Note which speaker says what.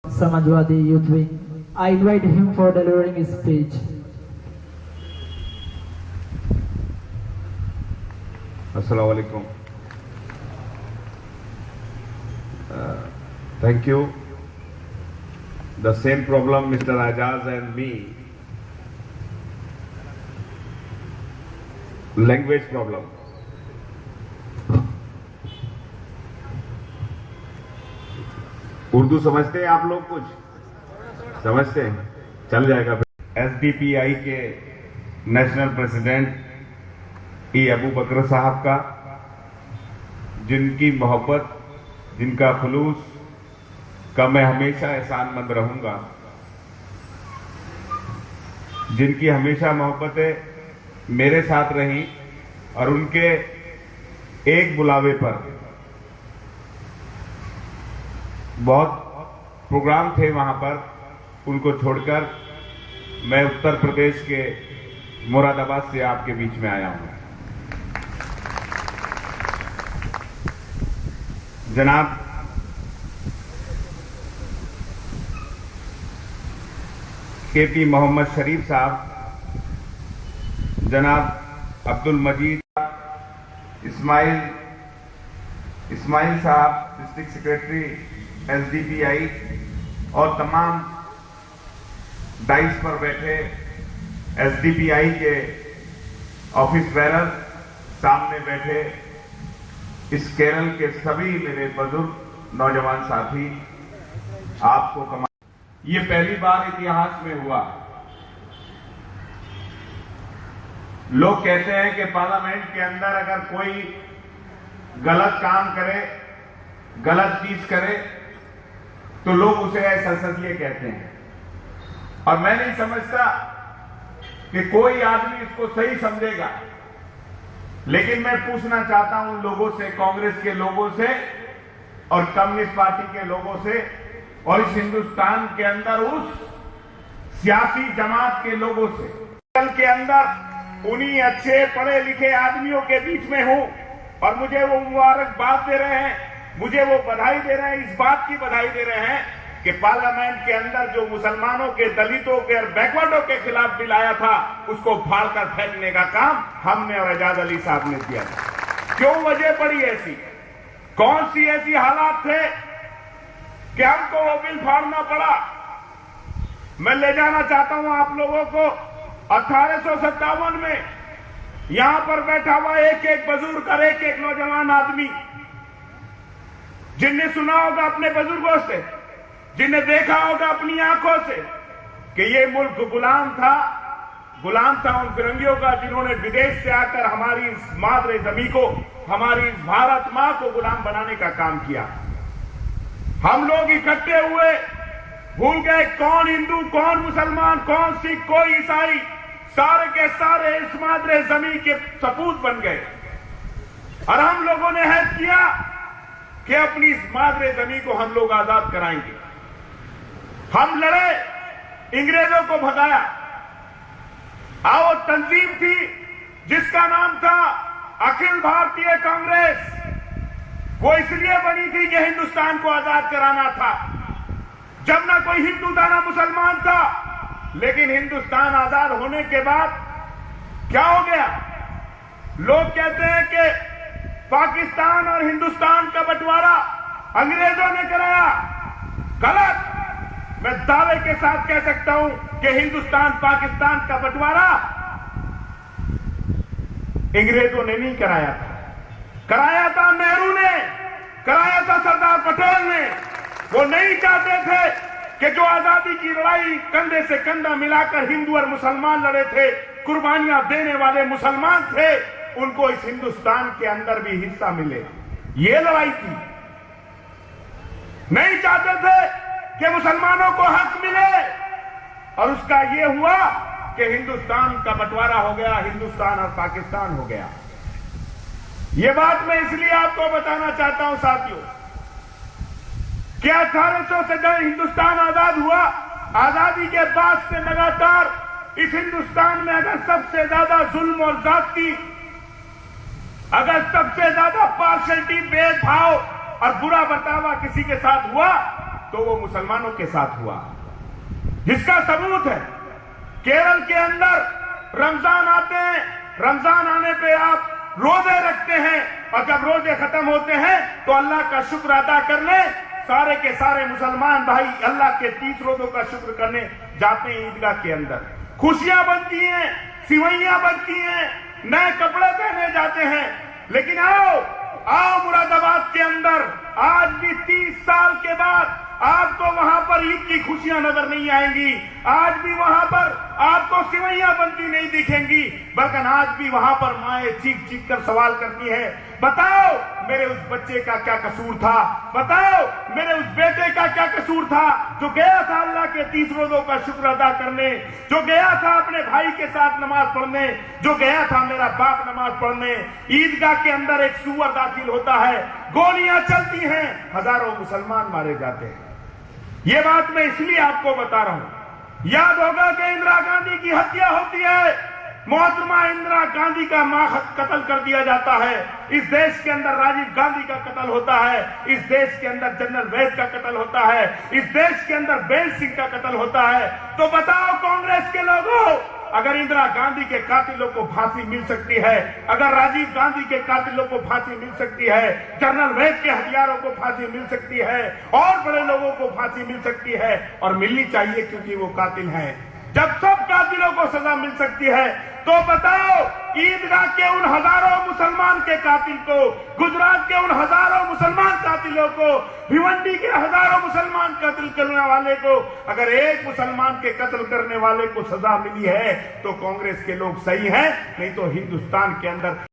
Speaker 1: Samajwadi Youth Wing. I invite him for delivering his speech.
Speaker 2: Assalamu alaikum. Thank you. The same problem, Mr. Ajaz and me. Language problem. Urdu समझते हैं आप लोग? कुछ समझते हैं? चल जाएगा। एसडीपीआई के नेशनल प्रेसिडेंट ई अबू बकर साहब का, जिनकी मोहब्बत, जिनका खुलूस का मैं हमेशा एहसानमंद रहूंगा, जिनकी हमेशा मोहब्बतें मेरे साथ रही और उनके एक बुलावे पर बहुत प्रोग्राम थे वहां पर, उनको छोड़कर मैं उत्तर प्रदेश के मुरादाबाद से आपके बीच में आया हूं। जनाब केपी मोहम्मद शरीफ साहब, जनाब अब्दुल मजीद, इस्माइल साहब डिस्ट्रिक्ट सेक्रेटरी एसडीपीआई, और तमाम डाइस पर बैठे एसडीपीआई के ऑफिस बेरर, सामने बैठे इस केरल के सभी मेरे बुजुर्ग नौजवान साथी, आपको ये पहली बार इतिहास में हुआ। लोग कहते हैं कि पार्लियामेंट के अंदर अगर कोई गलत काम करे, गलत चीज करे, तो लोग उसे असंसदीय कहते हैं, और मैं नहीं समझता कि कोई आदमी इसको सही समझेगा। लेकिन मैं पूछना चाहता हूं उन लोगों से, कांग्रेस के लोगों से और कम्युनिस्ट पार्टी के लोगों से, और इस हिंदुस्तान के अंदर उस सियासी जमात के लोगों से, कल के अंदर उन्हीं अच्छे पढ़े लिखे आदमियों के बीच में हूं, और मुझे वो मुबारकबाद दे रहे हैं, मुझे वो बधाई दे रहे हैं, इस बात की बधाई दे रहे हैं कि पार्लियामेंट के अंदर जो मुसलमानों के, दलितों के और बैकवर्डों के खिलाफ बिल आया था, उसको फाड़कर फेंकने का काम हमने और एजाज अली साहब ने किया था। क्यों वजह पड़ी ऐसी? कौन सी ऐसी हालात थे कि हमको वो बिल फाड़ना पड़ा? मैं ले जाना चाहता हूं आप लोगों को 1857 में यहां पर बैठा हुआ एक एक बुजुर्ग और एक एक नौजवान आदमी, जिनने सुना होगा अपने बुजुर्गों से, जिन्हें देखा होगा अपनी आंखों से कि ये मुल्क गुलाम था उन फिरंगियों का, जिन्होंने विदेश से आकर हमारी इस मादरे जमी को, हमारी इस भारत मां को गुलाम बनाने का काम किया। हम लोग इकट्ठे हुए, भूल गए कौन हिंदू, कौन मुसलमान, कौन सिख, कोई ईसाई, सारे के सारे इस मादरे जमी के सपूत बन गए, और हम लोगों ने अहद किया कि अपनी इस मादरे जमी को हम लोग आजाद कराएंगे। हम लड़े, अंग्रेजों को भगाया। आओ तंजीम थी जिसका नाम था अखिल भारतीय कांग्रेस, वो इसलिए बनी थी कि हिंदुस्तान को आजाद कराना था। जब ना कोई हिंदू था ना मुसलमान था, लेकिन हिंदुस्तान आजाद होने के बाद क्या हो गया? लोग कहते हैं कि पाकिस्तान और हिंदुस्तान का बंटवारा अंग्रेजों ने कराया। गलत। मैं दावे के साथ कह सकता हूं कि हिंदुस्तान पाकिस्तान का बंटवारा अंग्रेजों ने नहीं कराया था, कराया था नेहरू ने, कराया था सरदार पटेल ने। वो नहीं चाहते थे कि जो आजादी की लड़ाई कंधे से कंधा मिलाकर हिंदू और मुसलमान लड़े थे, कुर्बानियां देने वाले मुसलमान थे, उनको इस हिंदुस्तान के अंदर भी हिस्सा मिले। ये लड़ाई थी। नहीं चाहते थे कि मुसलमानों को हक मिले, और उसका ये हुआ कि हिंदुस्तान का बंटवारा हो गया, हिंदुस्तान और पाकिस्तान हो गया। ये बात मैं इसलिए आपको बताना चाहता हूं साथियों, कि 1800 से जब हिंदुस्तान आजाद हुआ, आजादी के बाद से लगातार इस हिंदुस्तान में अगर सबसे ज्यादा जुल्म और जाति, अगर सबसे ज्यादा पार्शलिटी, भेदभाव और बुरा बर्तावा किसी के साथ हुआ तो वो मुसलमानों के साथ हुआ, जिसका सबूत है केरल के अंदर रमजान आते हैं, रमजान आने पे आप रोजे रखते हैं और जब रोजे खत्म होते हैं तो अल्लाह का शुक्र अदा करने सारे के सारे मुसलमान भाई अल्लाह के 30 रोजों का शुक्र करने जाते हैं ईदगाह के अंदर। खुशियां बनती हैं, सिवैयां बनती हैं, नए कपड़े पहने जाते हैं। लेकिन आओ मुरादाबाद के अंदर आज भी 30 साल के बाद आपको वहां पर ईद की खुशियां नजर नहीं आएंगी, आज भी वहां पर आपको सिवैयां बनती नहीं दिखेंगी, बल्कि आज भी वहां पर माएं चीख चीख कर सवाल करती हैं, बताओ मेरे उस बच्चे का क्या कसूर था, बताओ मेरे उस बेटे का क्या कसूर था जो गया था अल्लाह के 30 रोजों का शुक्र अदा करने, जो गया था अपने भाई के साथ नमाज पढ़ने, जो गया था मेरा बाप नमाज पढ़ने। ईदगाह के अंदर एक सुअर दाखिल होता है, गोलियां चलती हैं, हजारों मुसलमान मारे जाते हैं। ये बात मैं इसलिए आपको बता रहा हूं, याद होगा कि इंदिरा गांधी की हत्या होती है, मोहतरमा इंदिरा गांधी का मां कत्ल कर दिया जाता है, इस देश के अंदर राजीव गांधी का कत्ल होता है, इस देश के अंदर जनरल वैद का कत्ल होता है, इस देश के अंदर बेन सिंह का कत्ल होता है। तो बताओ कांग्रेस के लोगों, अगर इंदिरा गांधी के कातिलों को फांसी मिल सकती है, अगर राजीव गांधी के कातिलों को फांसी मिल सकती है, जनरल वैद के हथियारों को फांसी मिल सकती है, और बड़े लोगों को फांसी मिल सकती है, और मिलनी चाहिए क्योंकि वो कातिल हैं, जब सब कातिलों को सजा मिल सकती है, तो बताओ ईदगाह के उन हजारों मुसलमान के कातिल को, गुजरात के उन हजारों मुसलमान कातिलों को, भिवंडी के हजारों मुसलमान कत्ल करने वाले को, अगर एक मुसलमान के कत्ल करने वाले को सजा मिली है तो कांग्रेस के लोग सही हैं, नहीं तो हिंदुस्तान के अंदर